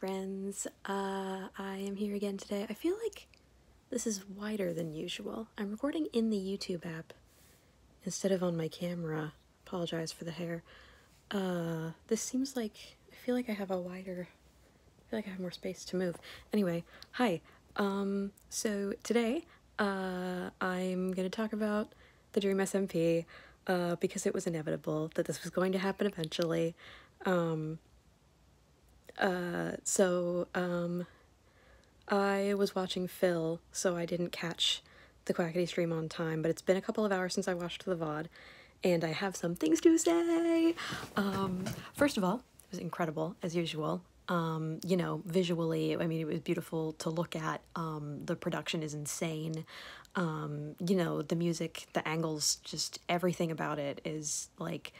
friends. I am here again today. I feel like this is wider than usual. I'm recording in the YouTube app instead of on my camera. Apologize for the hair. This seems like, I feel like I have more space to move. Anyway, hi. So today, I'm gonna talk about the Dream SMP, because it was inevitable that this was going to happen eventually. I was watching Phil, so I didn't catch the Quackity stream on time, but it's been a couple of hours since I watched the VOD, and I have some things to say. First of all, it was incredible, as usual. You know, visually, I mean, it was beautiful to look at. The production is insane. You know, the music, the angles, just everything about it is like,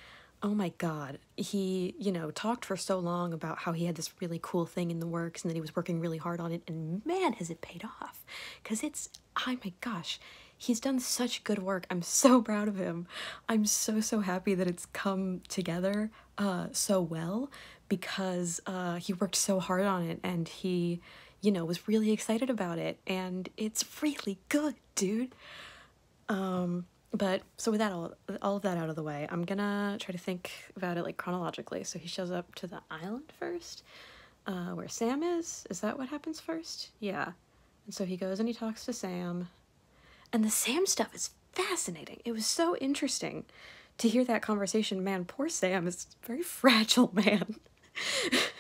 oh my god. He, you know, talked for so long about how he had this really cool thing in the works and that he was working really hard on it, and man, has it paid off. Because it's, oh my gosh, he's done such good work. I'm so proud of him. I'm so happy that it's come together so well, because he worked so hard on it, and he, you know, was really excited about it, and it's really good, dude. But so with that, all of that out of the way, I'm gonna try to think about it like chronologically. So he shows up to the island first, where Sam is. Is that what happens first? Yeah. And so he goes and he talks to Sam, and the Sam stuff is fascinating. It was so interesting to hear that conversation. Man, poor Sam is very fragile, man. It's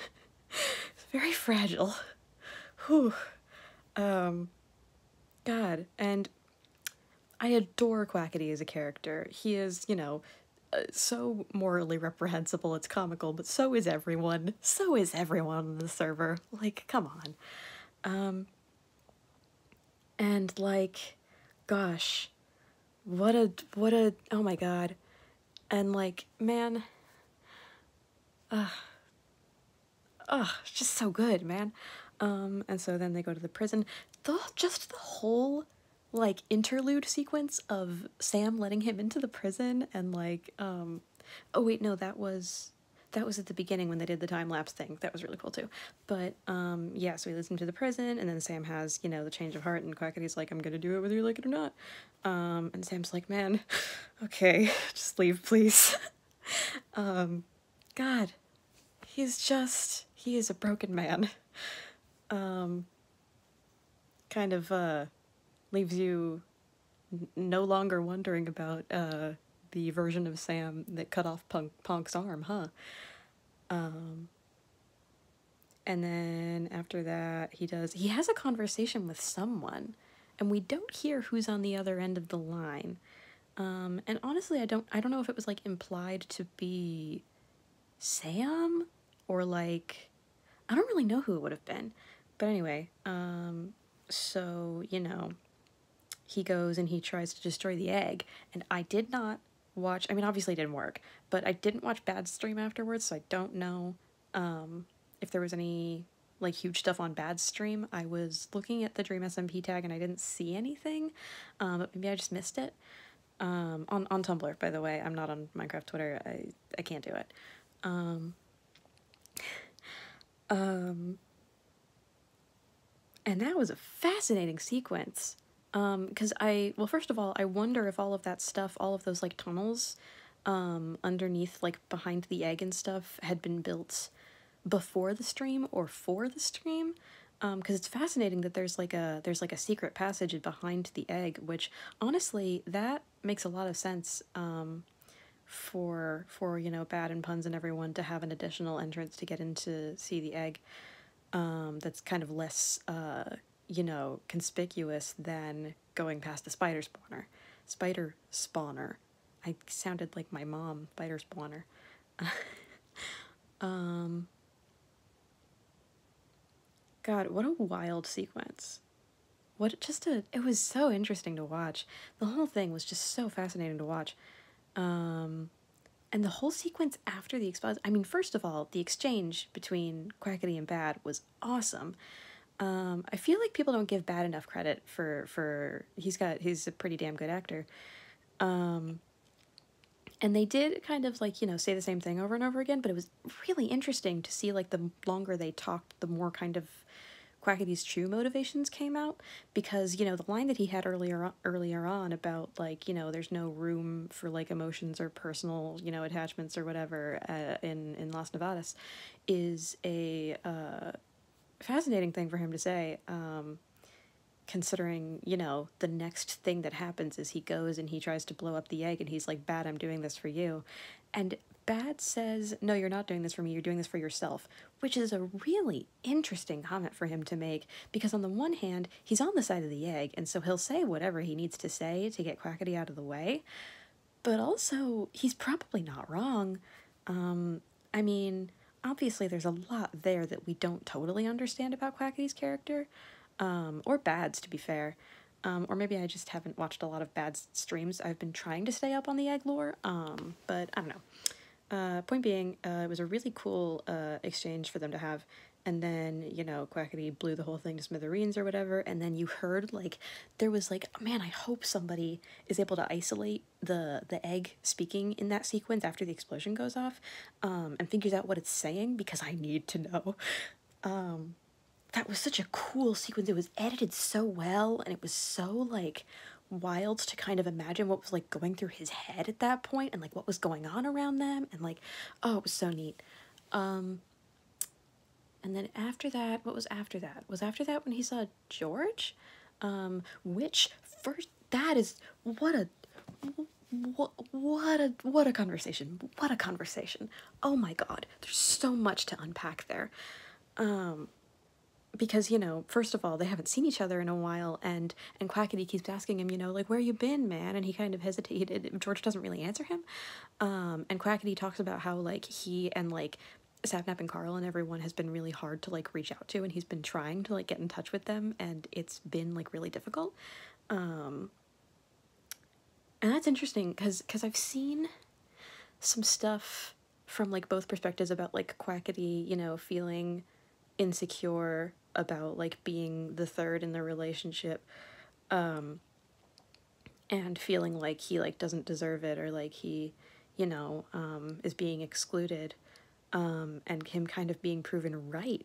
very fragile. Whew. God, and I adore Quackity as a character. He is, you know, so morally reprehensible, it's comical, but so is everyone. So is everyone on the server. Like, come on. And like, gosh, what a, oh my god. And like, man, it's just so good, man. And so then they go to the prison. Just the whole, like, interlude sequence of Sam letting him into the prison, and like, oh wait, no, that was at the beginning when they did the time-lapse thing. That was really cool too. But yeah, so he leads him to the prison, and then Sam has, you know, the change of heart, and Quackity's like, I'm gonna do it whether you like it or not. And Sam's like, man, okay, just leave, please. God, he is a broken man. Kind of leaves you no longer wondering about the version of Sam that cut off Punk's arm, huh? And then after that, he has a conversation with someone, and we don't hear who's on the other end of the line. And honestly, I don't know if it was like implied to be Sam, or like, I don't really know who it would have been. But anyway, so, you know, he goes and he tries to destroy the egg, and I did not watch, I mean, obviously it didn't work, but I didn't watch Bad's stream afterwards, so I don't know if there was any, like, huge stuff on Bad's stream. I was looking at the Dream SMP tag and I didn't see anything, but maybe I just missed it. On Tumblr, by the way. I'm not on Minecraft Twitter. I can't do it. And that was a fascinating sequence. Because well, first of all, I wonder if all of that stuff, all of those, like, tunnels, underneath, like, behind the egg and stuff, had been built before the stream or for the stream. Because it's fascinating that there's like a secret passage behind the egg, which, honestly, that makes a lot of sense, for, you know, Bad and Puns and everyone to have an additional entrance to get in to see the egg, that's kind of less, you know, conspicuous than going past the spider spawner. I sounded like my mom, spider spawner. God, what a wild sequence. It was so interesting to watch. The whole thing was just so fascinating to watch. And the whole sequence after the explosion, I mean, first of all, the exchange between Quackity and Bad was awesome. I feel like people don't give Bad enough credit for he's a pretty damn good actor. And they did kind of like, you know, say the same thing over and over again, but it was really interesting to see like the longer they talked, the more kind of Quackity's true motivations came out, because, you know, the line that he had earlier on about like, you know, there's no room for like emotions or personal, you know, attachments or whatever in Las Nevadas is a fascinating thing for him to say, considering, you know, the next thing that happens is he goes and he tries to blow up the egg and he's like, Bad, I'm doing this for you. And Bad says, no, you're not doing this for me, you're doing this for yourself, which is a really interesting comment for him to make, because on the one hand, he's on the side of the egg, and so he'll say whatever he needs to say to get Quackity out of the way, but also, he's probably not wrong. I mean, obviously there's a lot there that we don't totally understand about Quackity's character, or Bad's, to be fair. Or maybe I just haven't watched a lot of Bad's streams. I've been trying to stay up on the egg lore, but I don't know. Point being, it was a really cool exchange for them to have, and then, you know, Quackity blew the whole thing to smithereens or whatever, and then you heard, like, there was like, man, I hope somebody is able to isolate the egg speaking in that sequence after the explosion goes off, and figures out what it's saying, because I need to know. That was such a cool sequence. It was edited so well, and it was so, like, wild to kind of imagine what was like going through his head at that point, and like what was going on around them, and like, oh, it was so neat. And then after that, what was after that? Was after that when he saw George? Which first, that is, what a conversation. What a conversation. Oh my god, there's so much to unpack there. Because, you know, first of all, they haven't seen each other in a while, and Quackity keeps asking him, you know, like, where you been, man? And he kind of hesitated. George doesn't really answer him. And Quackity talks about how, like, he and, like, Sapnap and Carl and everyone has been really hard to, like, reach out to, and he's been trying to, like, get in touch with them, and it's been, like, really difficult. And that's interesting, because I've seen some stuff from, like, both perspectives about, like, Quackity, you know, feeling insecure about like being the third in the relationship, and feeling like he like doesn't deserve it, or like he, you know, is being excluded, and him kind of being proven right,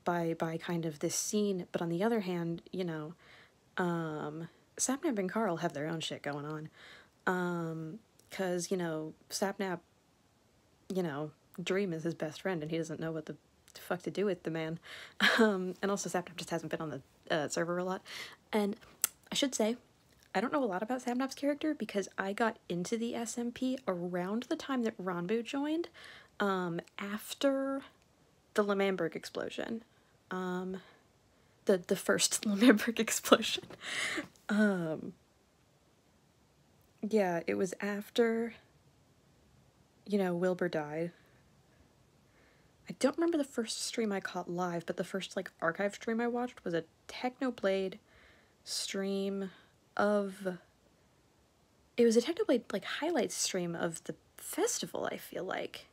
by kind of this scene. But on the other hand, you know, Sapnap and Carl have their own shit going on, because, you know, Sapnap, you know, Dream is his best friend, and he doesn't know what the fuck to do with the man. And also Sapnap just hasn't been on the server a lot. And I should say, I don't know a lot about Sapnap's character, because I got into the SMP around the time that Ronbu joined, after the Lemamberg explosion. The first Lemamberg explosion. Yeah, it was after, you know, Wilbur died. I don't remember the first stream I caught live, but the first, like, archive stream I watched was a Technoblade stream of... It was a Technoblade, like, highlights stream of the festival, I feel like.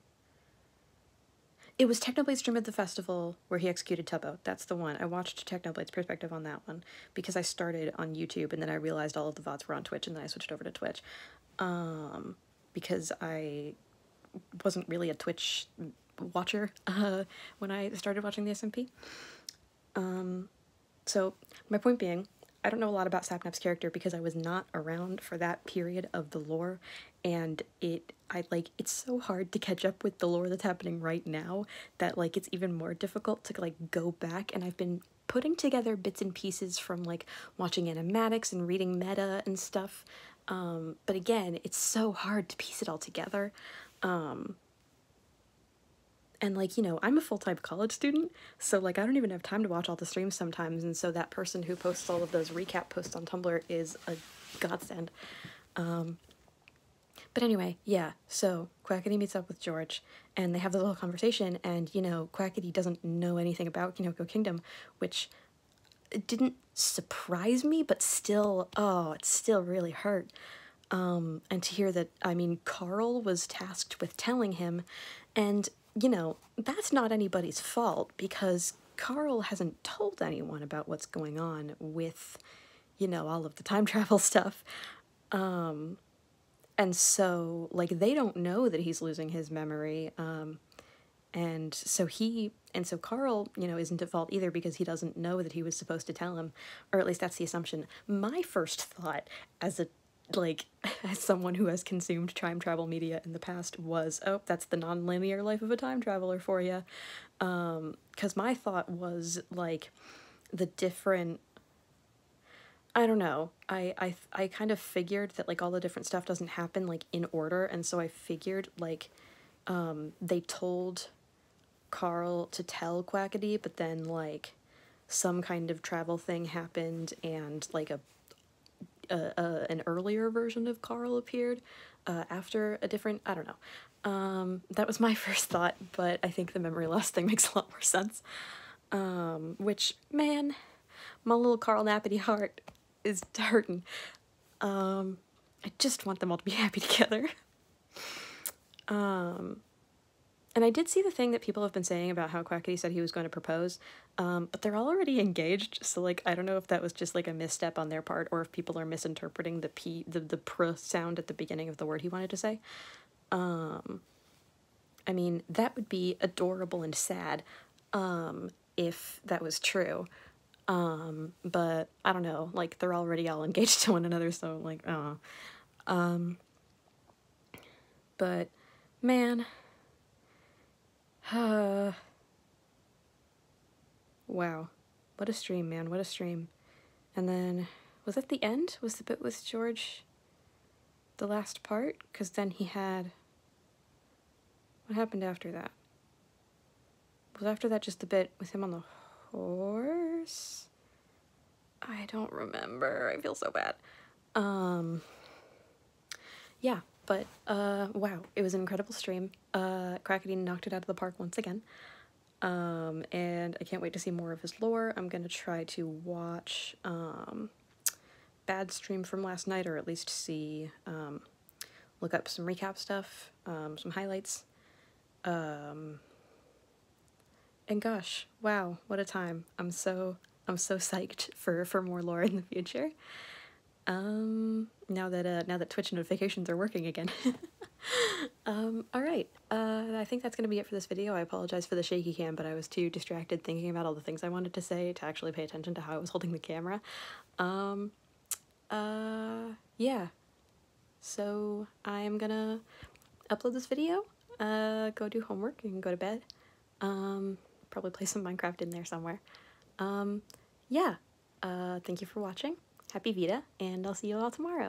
It was Technoblade's stream at the festival where he executed Tubbo. That's the one. I watched Technoblade's perspective on that one, because I started on YouTube, and then I realized all of the VODs were on Twitch, and then I switched over to Twitch. Because I wasn't really a Twitch watcher when I started watching the SMP. So my point being, I don't know a lot about Sapnap's character because I was not around for that period of the lore, and it's so hard to catch up with the lore that's happening right now that, like, it's even more difficult to, like, go back. And I've been putting together bits and pieces from, like, watching animatics and reading meta and stuff, but again, it's so hard to piece it all together. And, like, you know, I'm a full-time college student, so, like, I don't even have time to watch all the streams sometimes, and so that person who posts all of those recap posts on Tumblr is a godsend. But anyway, yeah, so Quackity meets up with George, and they have this little conversation, and, you know, Quackity doesn't know anything about Kinoko Kingdom, which didn't surprise me, but still, oh, it still really hurt. And to hear that, I mean, Carl was tasked with telling him, and, you know, that's not anybody's fault, because Carl hasn't told anyone about what's going on with, you know, all of the time travel stuff. And so, like, they don't know that he's losing his memory, and so Carl, you know, isn't at fault either because he doesn't know that he was supposed to tell him, or at least that's the assumption. My first thought as a, like, as someone who has consumed time travel media in the past was, oh, that's the non-linear life of a time traveler for you. Because my thought was, like, the different, I don't know, I kind of figured that, like, all the different stuff doesn't happen, like, in order, and so I figured, like, they told Carl to tell Quackity, but then, like, some kind of travel thing happened, and, like, an earlier version of Carl appeared after a different, I don't know. That was my first thought, but I think the memory loss thing makes a lot more sense. Which, man, my little Carl Nappity heart is hurting. I just want them all to be happy together. And I did see the thing that people have been saying about how Quackity said he was going to propose, but they're already engaged, so, like, I don't know if that was just, like, a misstep on their part, or if people are misinterpreting the pr sound at the beginning of the word he wanted to say. I mean, that would be adorable and sad, if that was true. But I don't know, like, they're already all engaged to one another, so, like, but, man, wow, what a stream, man, what a stream. And then, was that the end? Was the bit with George the last part? Because then he had, what happened after that? Was after that just the bit with him on the horse? I don't remember, I feel so bad. Yeah, but, wow, it was an incredible stream. Quackity knocked it out of the park once again. And I can't wait to see more of his lore. I'm gonna try to watch, Bad stream from last night, or at least see, look up some recap stuff, some highlights. And gosh, wow, what a time. I'm so psyched for more lore in the future. Now that Twitch notifications are working again. Alright, I think that's gonna be it for this video. I apologize for the shaky cam, but I was too distracted thinking about all the things I wanted to say to actually pay attention to how I was holding the camera. Yeah. So I'm gonna upload this video, go do homework, and go to bed. Probably play some Minecraft in there somewhere. Yeah. Thank you for watching. Happy VEDA, and I'll see you all tomorrow.